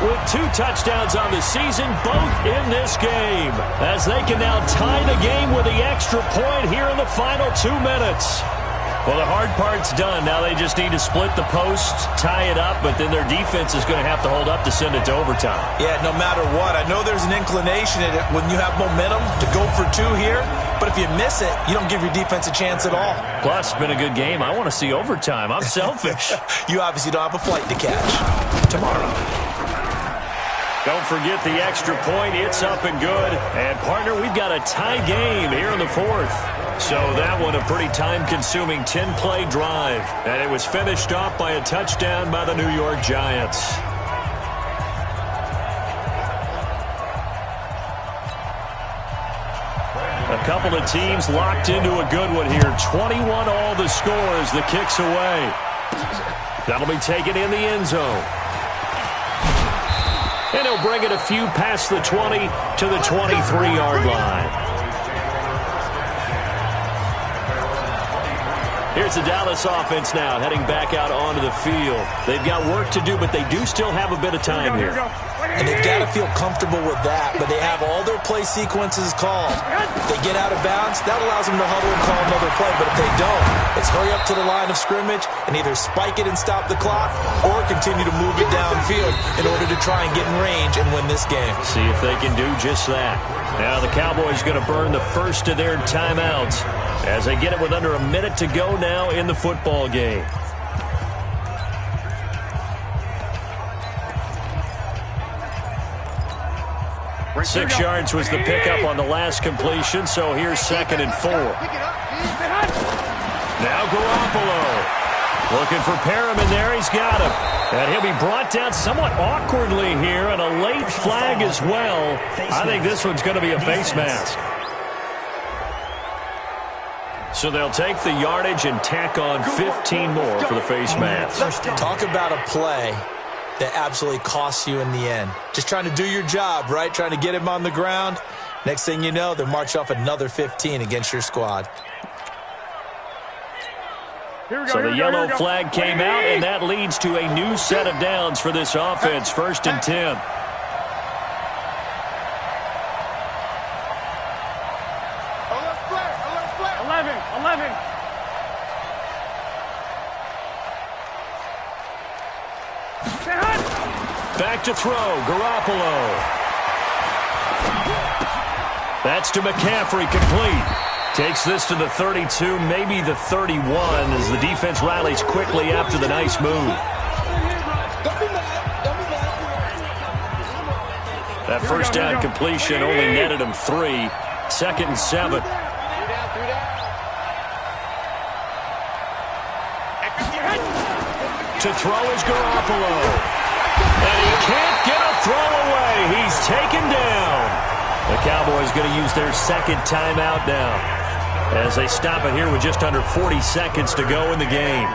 S3: with 2 touchdowns on the season, both in this game, as they can now tie the game with the extra point here in the final 2 minutes. Well, the hard part's done. Now they just need to split the post, tie it up, but then their defense is going to have to hold up to send it to overtime.
S4: Yeah, no matter what. I know there's an inclination in it when you have momentum to go for 2 here, but if you miss it, you don't give your defense a chance at all.
S3: Plus, it's been a good game. I want to see overtime. I'm selfish.
S4: You obviously don't have a flight to catch. Tomorrow.
S3: Don't forget the extra point. It's up and good. And, partner, we've got a tie game here in the 4th. So that one a pretty time-consuming 10-play drive. And it was finished off by a touchdown by the New York Giants. A couple of teams locked into a good one here. 21 all the score as the kick's away. That'll be taken in the end zone. And he'll bring it a few past the 20 to the 23-yard line. Here's the Dallas offense now, heading back out onto the field. They've got work to do, but they do still have a bit of time here.
S4: And they've got to feel comfortable with that, but they have all their play sequences called. If they get out of bounds, that allows them to huddle and call another play, but if they don't, it's hurry up to the line of scrimmage and either spike it and stop the clock or continue to move it downfield in order to try and get in range and win this game.
S3: See if they can do just that. Now the Cowboys going to burn the first of their timeouts as they get it with under a minute to go now in the football game. Six yards was the pickup on the last completion, so here's 2nd and 4. Now Garoppolo looking for Perriman there. He's got him. And he'll be brought down somewhat awkwardly here, and a late flag as well. I think this one's going to be a face mask. So they'll take the yardage and tack on 15 more for the face mask.
S4: Talk about a play that absolutely costs you in the end. Just trying to do your job, right? Trying to get him on the ground. Next thing you know, they'll march off another 15 against your squad.
S3: So the yellow flag came out, and that leads to a new set of downs for this offense. 1st and 10. Back to throw, Garoppolo. That's to McCaffrey, complete. Takes this to the 32, maybe the 31, as the defense rallies quickly after the nice move. That first down completion only netted him 3. 2nd and 7. To throw is Garoppolo. And he can't get a throw away. He's taken down. The Cowboys going to use their 2nd timeout now as they stop it here with just under 40 seconds to go in the game.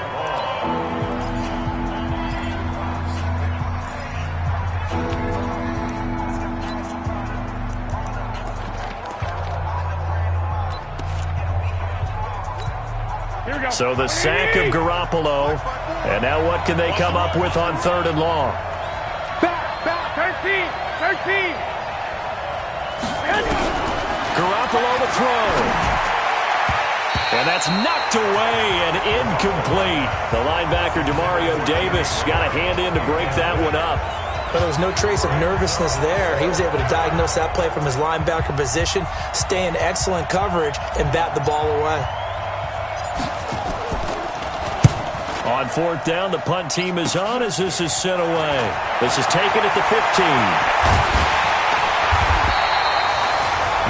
S3: So the sack of Garoppolo. And now what can they come up with on 3rd and long?
S6: Back, 13.
S3: Garoppolo to throw. And that's knocked away and incomplete. The linebacker, Demario Davis, got a hand in to break that one up.
S4: But there was no trace of nervousness there. He was able to diagnose that play from his linebacker position, stay in excellent coverage, and bat the ball away.
S3: On fourth down, the punt team is on as this is sent away. This is taken at the 15.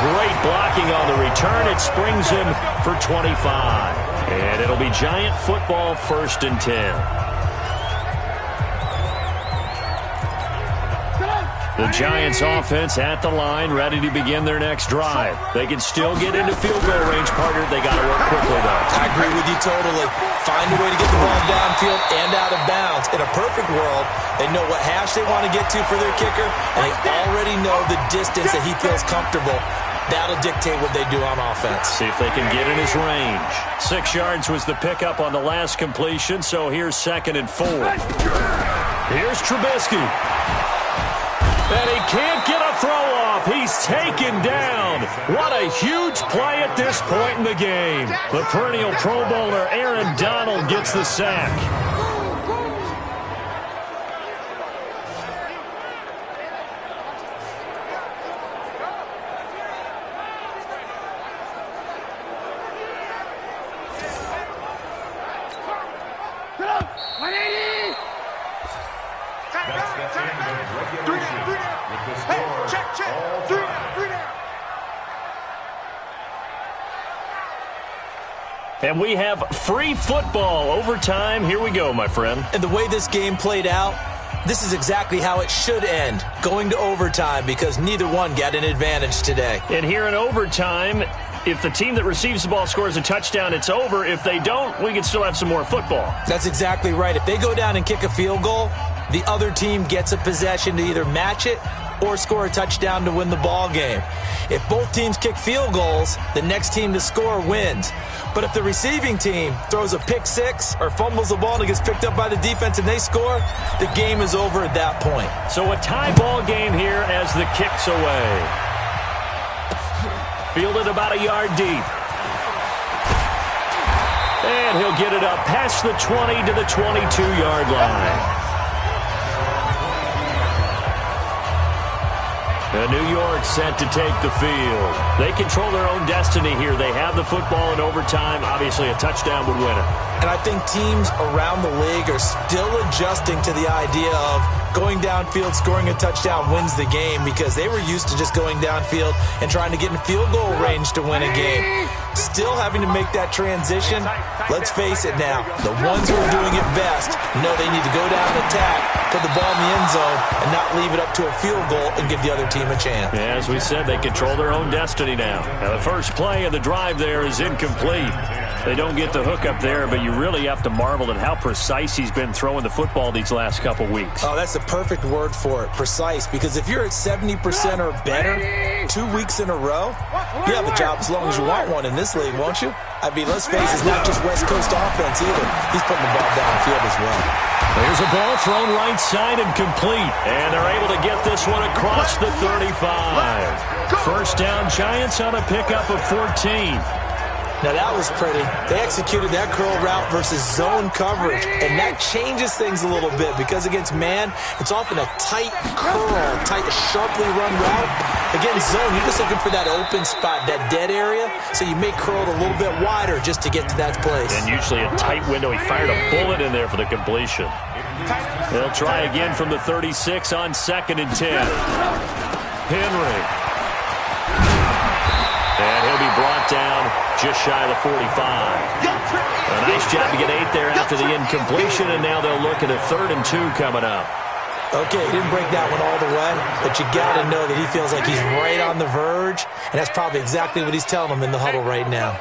S3: Great blocking on the return. It springs him for 25. And it'll be Giant football, 1st and 10. The Giants offense at the line, ready to begin their next drive. They can still get into field goal range, partner. They got to work quickly, though.
S4: I agree with you totally. Find a way to get the ball downfield and out of bounds. In a perfect world, they know what hash they want to get to for their kicker, and they already know the distance that he feels comfortable. That'll dictate what they do on offense.
S3: See if they can get in his range. 6 yards was the pickup on the last completion, so here's 2nd and 4. Here's Trubisky. And he can't get a throw off. He's taken down. What a huge play at this point in the game. The perennial Pro Bowler Aaron Donald gets the sack. And we have free football overtime. Here we go, my friend.
S4: And the way this game played out, this is exactly how it should end, going to overtime, because neither one got an advantage today.
S3: And here in overtime, if the team that receives the ball scores a touchdown, it's over. If they don't, we can still have some more football.
S4: That's exactly right. If they go down and kick a field goal, the other team gets a possession to either match it or score a touchdown to win the ball game. If both teams kick field goals, the next team to score wins. But if the receiving team throws a pick six or fumbles the ball and it gets picked up by the defense and they score, the game is over at that point.
S3: So a tie ball game here as the kick's away. Fielded about a yard deep. And he'll get it up past the 20 to the 22-yard line. And New York set to take the field. They control their own destiny here. They have the football in overtime. Obviously, a touchdown would win it.
S4: And I think teams around the league are still adjusting to the idea of going downfield, scoring a touchdown wins the game, because they were used to just going downfield and trying to get in field goal range to win a game. Still having to make that transition. Let's face it now, the ones who are doing it best know they need to go down and attack, put the ball in the end zone, and not leave it up to a field goal and give the other team a chance.
S3: Yeah, as we said, they control their own destiny now. Now, the first play of the drive there is incomplete. They don't get the hook up there, but you really have to marvel at how precise he's been throwing the football these last couple weeks.
S4: Oh, that's the perfect word for it, precise, because if you're at 70% or better 2 weeks in a row, you have a job as long as you want one in this league, won't you? I mean, let's face it, it's not just West Coast offense either. He's putting the ball downfield as well.
S3: There's a ball thrown right side and complete, and they're able to get this one across the 35. First down, Giants on a pickup of 14.
S4: Now, that was pretty. They executed that curl route versus zone coverage, and that changes things a little bit because against man, it's often a tight curl, tight, sharply run route. Against zone, you're just looking for that open spot, that dead area, so you may curl it a little bit wider just to get to that place.
S3: And usually a tight window. He fired a bullet in there for the completion. They'll try again from the 36 on 2nd and 10. Henry. And he'll be brought down just shy of the 45. A nice job to get 8 there after the incompletion, and now they'll look at a 3rd and 2 coming up.
S4: Okay, he didn't break that one all the way, but you got to know that he feels like he's right on the verge, and that's probably exactly what he's telling them in the huddle right now.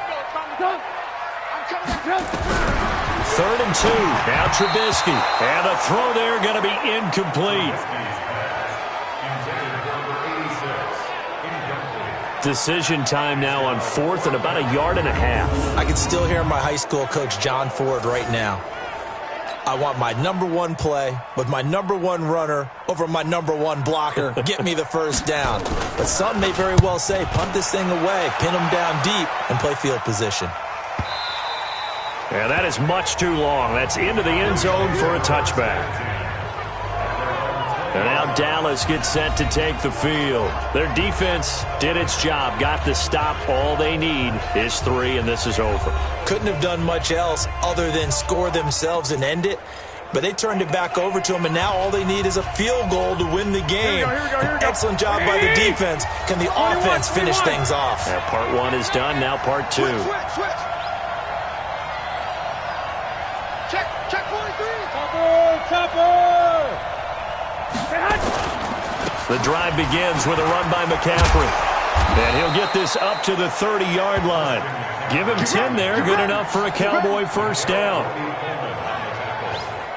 S3: 3rd and 2. Now Trubisky. And a throw there going to be incomplete. Decision time now on 4th and about a yard and a half.
S4: I can still hear my high school coach, John Ford, right now. I want my number one play with my number one runner over my number one blocker. Get me the first down. But some may very well say, punt this thing away, pin them down deep, and play field position.
S3: Yeah, that is much too long. That's into the end zone for a touchback. And now Dallas gets set to take the field. Their defense did its job, got the stop. All they need is 3, and this is over.
S4: Couldn't have done much else other than score themselves and end it. But they turned it back over to them, and now all they need is a field goal to win the game.
S6: Here we go.
S4: Excellent job by the defense. Can the offense finish things off?
S3: Now part 1 is done. Now part 2.
S7: Switch. Check 43.
S6: Topper.
S3: The drive begins with a run by McCaffrey. And he'll get this up to the 30-yard line. Give him 10 there. Good enough for a Cowboy first down.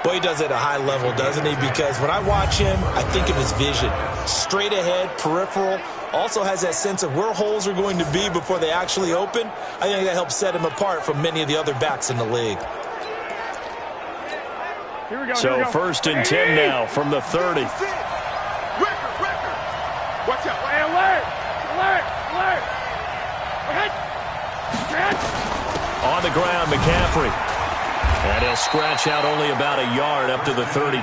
S4: Boy, he does it at a high level, doesn't he? Because when I watch him, I think of his vision. Straight ahead, peripheral. Also has that sense of where holes are going to be before they actually open. I think that helps set him apart from many of the other backs in the league.
S6: Here we go.
S3: So first and 10 now from the 30.
S7: Record. Watch out.
S6: Alert.
S3: On the ground, McCaffrey. And he'll scratch out only about a yard up to the 32.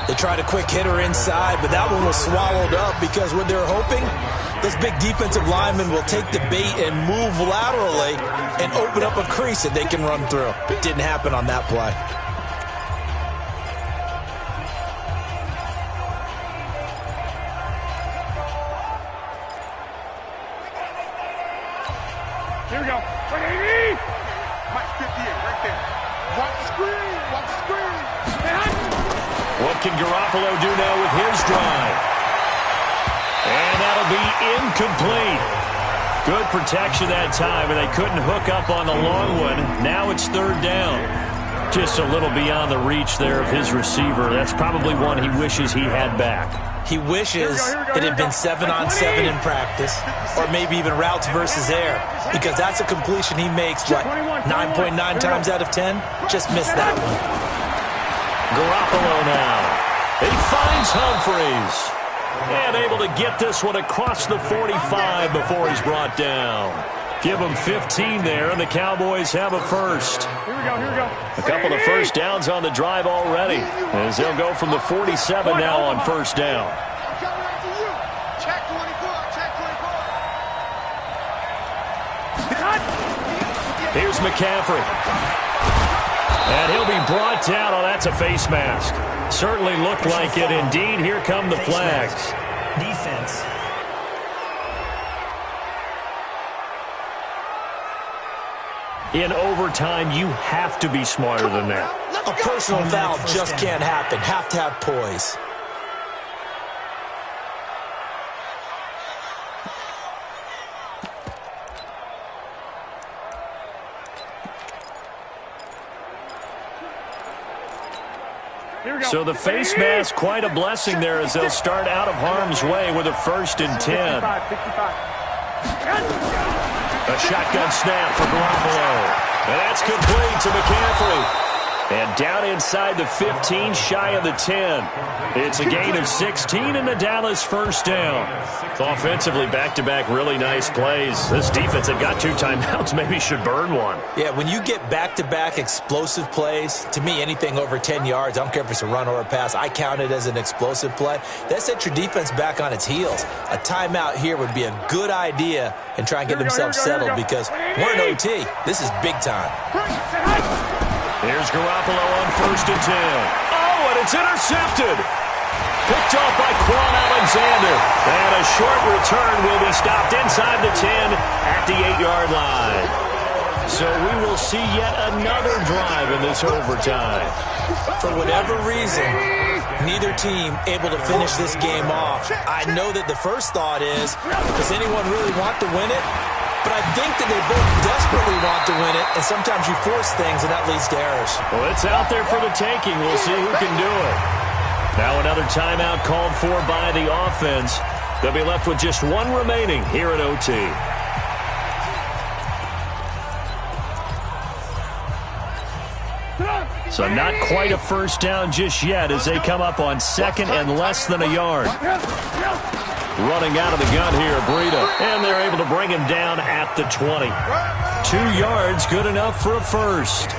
S4: They tried a quick hitter inside, but that one was swallowed up because what they're hoping, those big defensive linemen will take the bait and move laterally and open up a crease that they can run through. It didn't happen on that play.
S6: Here we go. 180.
S7: Mike 58 right there. Watch the screen.
S3: What can Garoppolo do now with his drive? And that'll be incomplete. Good protection that time, and they couldn't hook up on the long one. Now it's 3rd down. Just a little beyond the reach there of his receiver. That's probably one he wishes he had back.
S4: He wishes it had been 7-on-7 in practice, or maybe even routes versus air, because that's a completion he makes, 9.9 times out of 10? Just missed that one.
S3: Garoppolo now. He finds Humphries. And able to get this one across the 45 before he's brought down. Give him 15 there, and the Cowboys have a first.
S6: Here we go.
S3: A couple of first downs on the drive already, as they'll go from the 47 now on first down.
S7: I'm coming after you. Check 24.
S3: Here's McCaffrey. And he'll be brought down. Oh, that's a face mask. Certainly looked like it. Indeed, here come the flags.
S5: Defense.
S3: In overtime, you have to be smarter than that.
S4: A personal foul just can't happen. Have to have poise.
S3: So the face mask, quite a blessing there as they'll start out of harm's way with a 1st and 10. A shotgun snap for Garoppolo. And that's complete to McCaffrey. And down inside the 15, shy of the 10. It's a gain of 16 and the Dallas first down. Offensively, back-to-back really nice plays. This defense had got 2 timeouts, maybe should burn one.
S4: Yeah, when you get back-to-back explosive plays, to me, anything over 10 yards, I don't care if it's a run or a pass, I count it as an explosive play. That sets your defense back on its heels. A timeout here would be a good idea and try and get themselves settled because we're in OT. This is big time.
S3: Here's Garoppolo on 1st and 10. Oh, and it's intercepted. Picked off by Quan Alexander. And a short return will be stopped inside the 10 at the 8-yard line. So we will see yet another drive in this overtime.
S4: For whatever reason, neither team able to finish this game off. I know that the first thought is, does anyone really want to win it? But I think that they both desperately want to win it, and sometimes you force things, and that leads to errors.
S3: Well, it's out there for the taking. We'll see who can do it. Now another timeout called for by the offense. They'll be left with just 1 remaining here at OT. So not quite a first down just yet as they come up on second and less than a yard. Running out of the gun here, Breida. And they're able to bring him down at the 20. 2 yards, good enough for a first.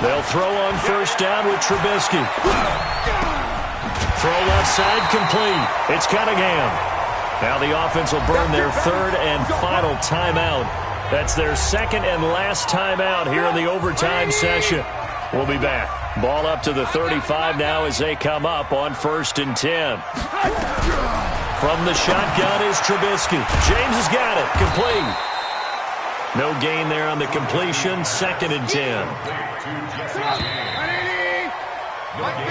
S3: They'll throw on first down with Trubisky. Throw left side complete. It's Cunningham. Now the offense will burn their third and final timeout. That's their second and last timeout here in the overtime session. We'll be back. Ball up to the 35 now as they come up on 1st and 10. From the shotgun is Trubisky. James has got it. Complete. No gain there on the completion. 2nd and 10.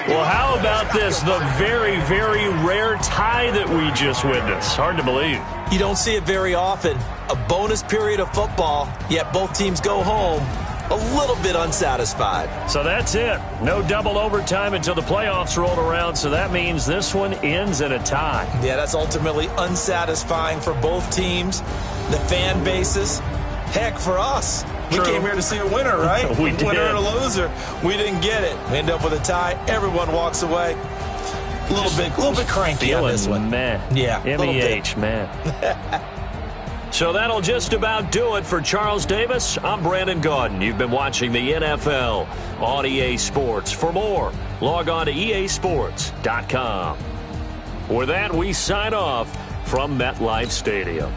S3: Well, how about this? The very, very rare tie that we just witnessed. Hard to believe.
S4: You don't see it very often. A bonus period of football, yet both teams go home a little bit unsatisfied.
S3: So that's it. No double overtime until the playoffs rolled around, so that means this one ends in a tie.
S4: Yeah, that's ultimately unsatisfying for both teams, the fan bases. Heck, for us.
S3: True.
S4: We came here to see a winner, right?
S3: We did.
S4: Winner and a loser. We didn't get it. We end up with a tie. Everyone walks away. A little bit cranky on this one.
S3: Man.
S4: Yeah,
S3: MEH, man. So that'll just about do it for Charles Davis. I'm Brandon Gaudin. You've been watching the NFL on EA Sports. For more, log on to easports.com. With that, we sign off from MetLife Stadium.